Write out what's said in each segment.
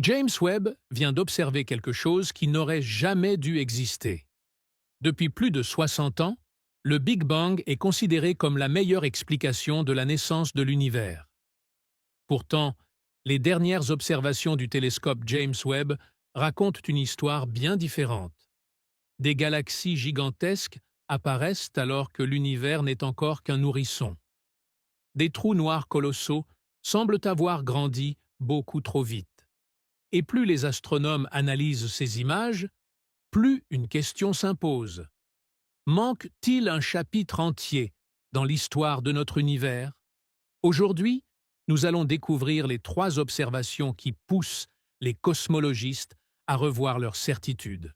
James Webb vient d'observer quelque chose qui n'aurait jamais dû exister. Depuis plus de 60 ans, le Big Bang est considéré comme la meilleure explication de la naissance de l'univers. Pourtant, les dernières observations du télescope James Webb racontent une histoire bien différente. Des galaxies gigantesques apparaissent alors que l'univers n'est encore qu'un nourrisson. Des trous noirs colossaux semblent avoir grandi beaucoup trop vite. Et plus les astronomes analysent ces images, plus une question s'impose. Manque-t-il un chapitre entier dans l'histoire de notre univers? Aujourd'hui, nous allons découvrir les 3 observations qui poussent les cosmologistes à revoir leurs certitudes.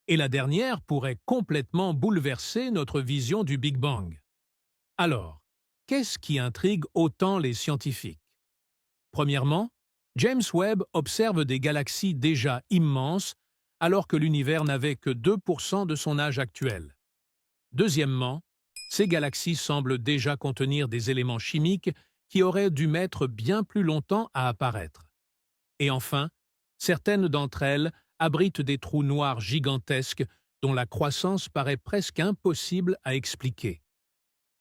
Et la dernière pourrait complètement bouleverser notre vision du Big Bang. Alors, qu'est-ce qui intrigue autant les scientifiques? Premièrement, James Webb observe des galaxies déjà immenses alors que l'univers n'avait que 2% de son âge actuel. Deuxièmement, ces galaxies semblent déjà contenir des éléments chimiques qui auraient dû mettre bien plus longtemps à apparaître. Et enfin, certaines d'entre elles abritent des trous noirs gigantesques dont la croissance paraît presque impossible à expliquer.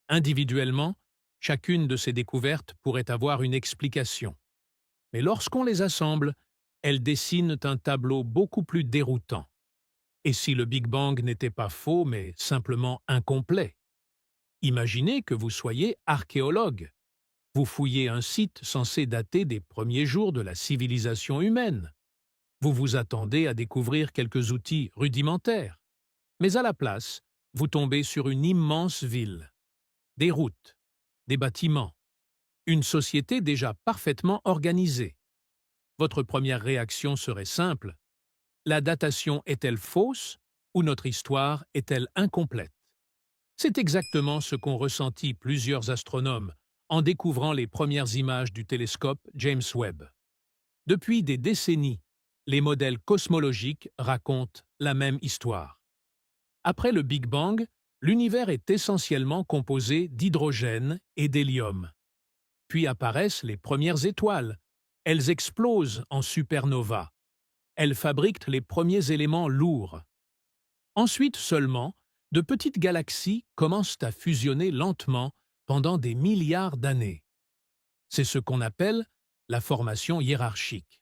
Individuellement, chacune de ces découvertes pourrait avoir une explication. Mais lorsqu'on les assemble, elles dessinent un tableau beaucoup plus déroutant. Et si le Big Bang n'était pas faux, mais simplement incomplet? Imaginez que vous soyez archéologue. Vous fouillez un site censé dater des premiers jours de la civilisation humaine. Vous vous attendez à découvrir quelques outils rudimentaires. Mais à la place, vous tombez sur une immense ville. Des routes, des bâtiments, une société déjà parfaitement organisée. Votre première réaction serait simple. La datation est-elle fausse ou notre histoire est-elle incomplète? C'est exactement ce qu'ont ressenti plusieurs astronomes en découvrant les premières images du télescope James Webb. Depuis des décennies, les modèles cosmologiques racontent la même histoire. Après le Big Bang, l'univers est essentiellement composé d'hydrogène et d'hélium. Puis apparaissent les premières étoiles. Elles explosent en supernovas. Elles fabriquent les premiers éléments lourds. Ensuite seulement, de petites galaxies commencent à fusionner lentement pendant des milliards d'années. C'est ce qu'on appelle la formation hiérarchique.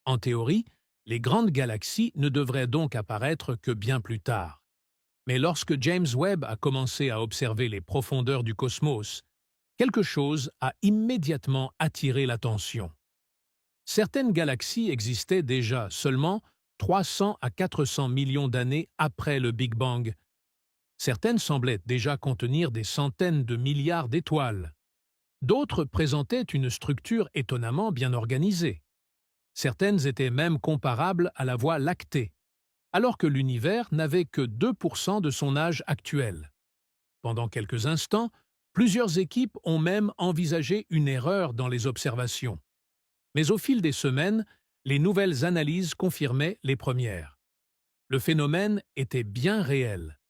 En théorie, les grandes galaxies ne devraient donc apparaître que bien plus tard. Mais lorsque James Webb a commencé à observer les profondeurs du cosmos, quelque chose a immédiatement attiré l'attention. Certaines galaxies existaient déjà seulement 300 à 400 millions d'années après le Big Bang. Certaines semblaient déjà contenir des centaines de milliards d'étoiles. D'autres présentaient une structure étonnamment bien organisée. Certaines étaient même comparables à la Voie lactée, alors que l'univers n'avait que 2% de son âge actuel. Pendant quelques instants, plusieurs équipes ont même envisagé une erreur dans les observations. Mais au fil des semaines, les nouvelles analyses confirmaient les premières. Le phénomène était bien réel.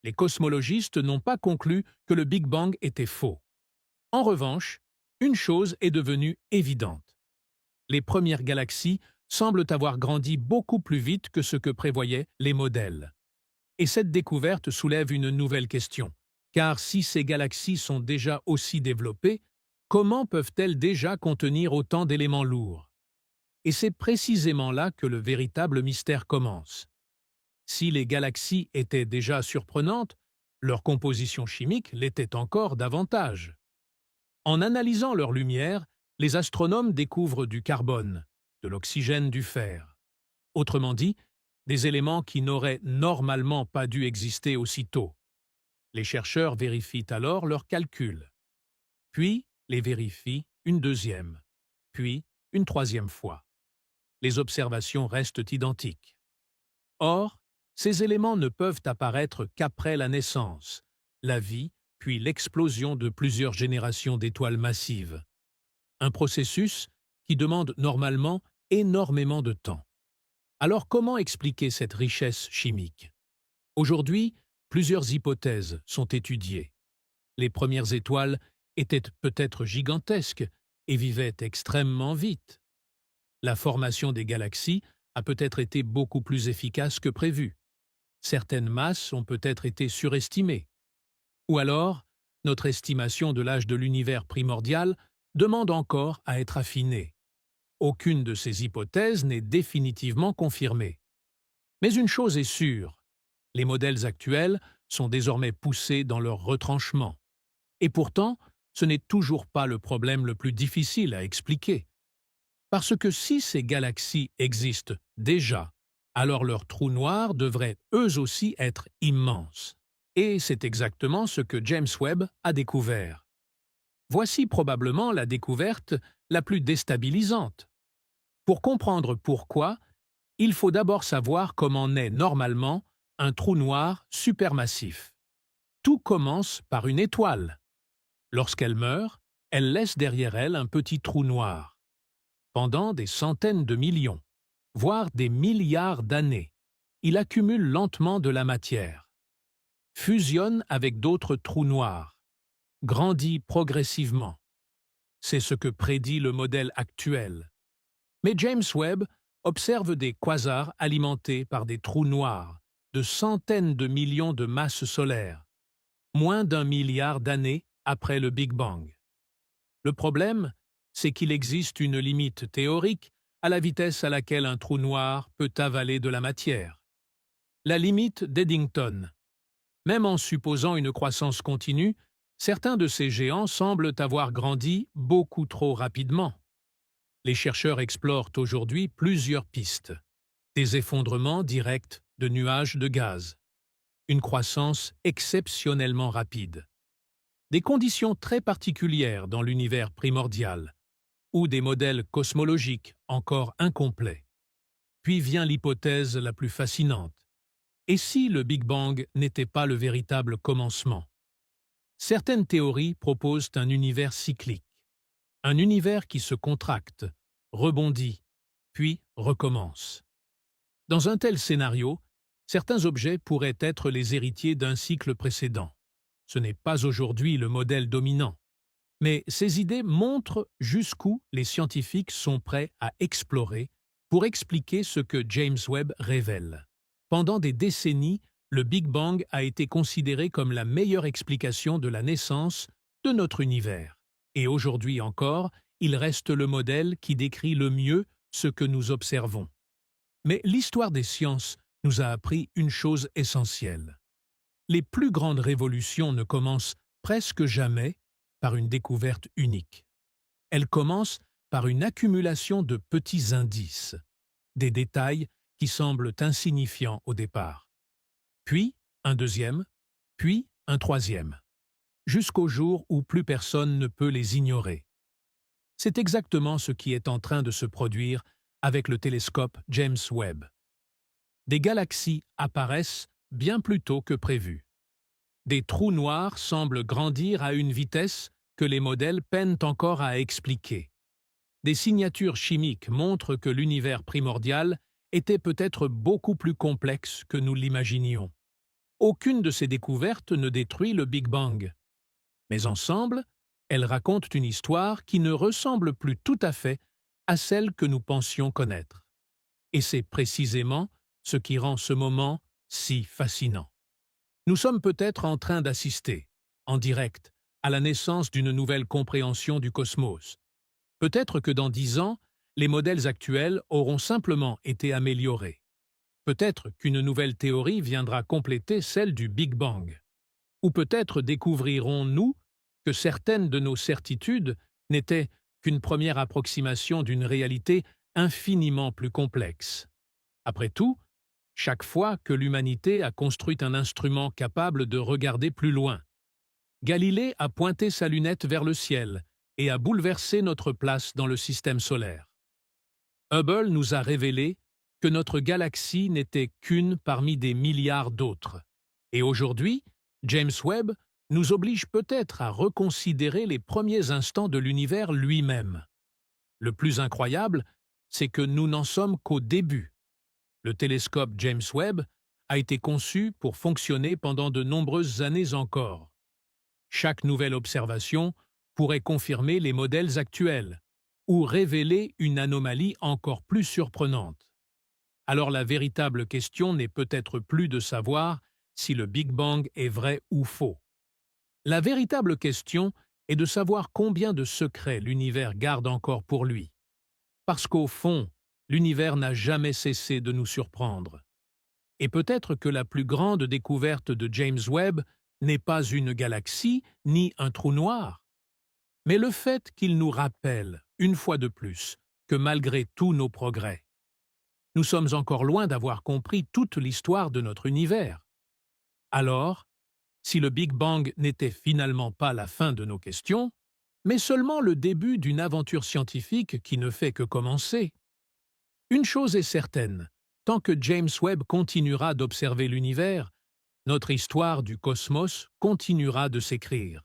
Les cosmologistes n'ont pas conclu que le Big Bang était faux. En revanche, une chose est devenue évidente. Les premières galaxies semblent avoir grandi beaucoup plus vite que ce que prévoyaient les modèles. Et cette découverte soulève une nouvelle question. Car si ces galaxies sont déjà aussi développées, comment peuvent-elles déjà contenir autant d'éléments lourds? Et c'est précisément là que le véritable mystère commence. Si les galaxies étaient déjà surprenantes, leur composition chimique l'était encore davantage. En analysant leur lumière, les astronomes découvrent du carbone, de l'oxygène, du fer. Autrement dit, des éléments qui n'auraient normalement pas dû exister aussitôt. Les chercheurs vérifient alors leurs calculs. Puis les vérifient une deuxième, puis une troisième fois. Les observations restent identiques. Or, ces éléments ne peuvent apparaître qu'après la naissance, la vie, puis l'explosion de plusieurs générations d'étoiles massives. Un processus qui demande normalement énormément de temps. Alors comment expliquer cette richesse chimique? Aujourd'hui, plusieurs hypothèses sont étudiées. Les premières étoiles étaient peut-être gigantesques et vivaient extrêmement vite. La formation des galaxies a peut-être été beaucoup plus efficace que prévu. Certaines masses ont peut-être été surestimées. Ou alors, notre estimation de l'âge de l'univers primordial demande encore à être affinée. Aucune de ces hypothèses n'est définitivement confirmée. Mais une chose est sûre, les modèles actuels sont désormais poussés dans leur retranchement. Et pourtant, ce n'est toujours pas le problème le plus difficile à expliquer. Parce que si ces galaxies existent déjà, alors leurs trous noirs devraient eux aussi être immenses. Et c'est exactement ce que James Webb a découvert. Voici probablement la découverte la plus déstabilisante. Pour comprendre pourquoi, il faut d'abord savoir comment naît normalement un trou noir supermassif. Tout commence par une étoile. Lorsqu'elle meurt, elle laisse derrière elle un petit trou noir. Pendant des centaines de millions, voire des milliards d'années, il accumule lentement de la matière, fusionne avec d'autres trous noirs, grandit progressivement. C'est ce que prédit le modèle actuel. Mais James Webb observe des quasars alimentés par des trous noirs de centaines de millions de masses solaires, moins d'1 milliard d'années après le Big Bang. Le problème, c'est qu'il existe une limite théorique à la vitesse à laquelle un trou noir peut avaler de la matière. La limite d'Eddington. Même en supposant une croissance continue, certains de ces géants semblent avoir grandi beaucoup trop rapidement. Les chercheurs explorent aujourd'hui plusieurs pistes. Des effondrements directs de nuages de gaz. Une croissance exceptionnellement rapide. Des conditions très particulières dans l'univers primordial, ou des modèles cosmologiques encore incomplets. Puis vient l'hypothèse la plus fascinante. Et si le Big Bang n'était pas le véritable commencement? Certaines théories proposent un univers cyclique, un univers qui se contracte, rebondit, puis recommence. Dans un tel scénario, certains objets pourraient être les héritiers d'un cycle précédent. Ce n'est pas aujourd'hui le modèle dominant. Mais ces idées montrent jusqu'où les scientifiques sont prêts à explorer pour expliquer ce que James Webb révèle. Pendant des décennies, le Big Bang a été considéré comme la meilleure explication de la naissance de notre univers. Et aujourd'hui encore, il reste le modèle qui décrit le mieux ce que nous observons. Mais l'histoire des sciences nous a appris une chose essentielle. Les plus grandes révolutions ne commencent presque jamais par une découverte unique. Elles commencent par une accumulation de petits indices, des détails qui semblent insignifiants au départ. Puis un deuxième, puis un troisième, jusqu'au jour où plus personne ne peut les ignorer. C'est exactement ce qui est en train de se produire avec le télescope James Webb. Des galaxies apparaissent bien plus tôt que prévu. Des trous noirs semblent grandir à une vitesse que les modèles peinent encore à expliquer. Des signatures chimiques montrent que l'univers primordial était peut-être beaucoup plus complexe que nous l'imaginions. Aucune de ces découvertes ne détruit le Big Bang. Mais ensemble, elles racontent une histoire qui ne ressemble plus tout à fait à celle que nous pensions connaître. Et c'est précisément ce qui rend ce moment si fascinant. Nous sommes peut-être en train d'assister, en direct, à la naissance d'une nouvelle compréhension du cosmos. Peut-être que dans 10 ans, les modèles actuels auront simplement été améliorés. Peut-être qu'une nouvelle théorie viendra compléter celle du Big Bang. Ou peut-être découvrirons-nous que certaines de nos certitudes n'étaient qu'une première approximation d'une réalité infiniment plus complexe. Après tout, chaque fois que l'humanité a construit un instrument capable de regarder plus loin, Galilée a pointé sa lunette vers le ciel et a bouleversé notre place dans le système solaire. Hubble nous a révélé que notre galaxie n'était qu'une parmi des milliards d'autres. Et aujourd'hui, James Webb nous oblige peut-être à reconsidérer les premiers instants de l'univers lui-même. Le plus incroyable, c'est que nous n'en sommes qu'au début. Le télescope James Webb a été conçu pour fonctionner pendant de nombreuses années encore. Chaque nouvelle observation pourrait confirmer les modèles actuels, ou révéler une anomalie encore plus surprenante. Alors la véritable question n'est peut-être plus de savoir si le Big Bang est vrai ou faux. La véritable question est de savoir combien de secrets l'univers garde encore pour lui. Parce qu'au fond, l'univers n'a jamais cessé de nous surprendre. Et peut-être que la plus grande découverte de James Webb n'est pas une galaxie ni un trou noir, mais le fait qu'il nous rappelle, une fois de plus, que malgré tous nos progrès, nous sommes encore loin d'avoir compris toute l'histoire de notre univers. Alors, si le Big Bang n'était finalement pas la fin de nos questions, mais seulement le début d'une aventure scientifique qui ne fait que commencer, une chose est certaine, tant que James Webb continuera d'observer l'univers, notre histoire du cosmos continuera de s'écrire.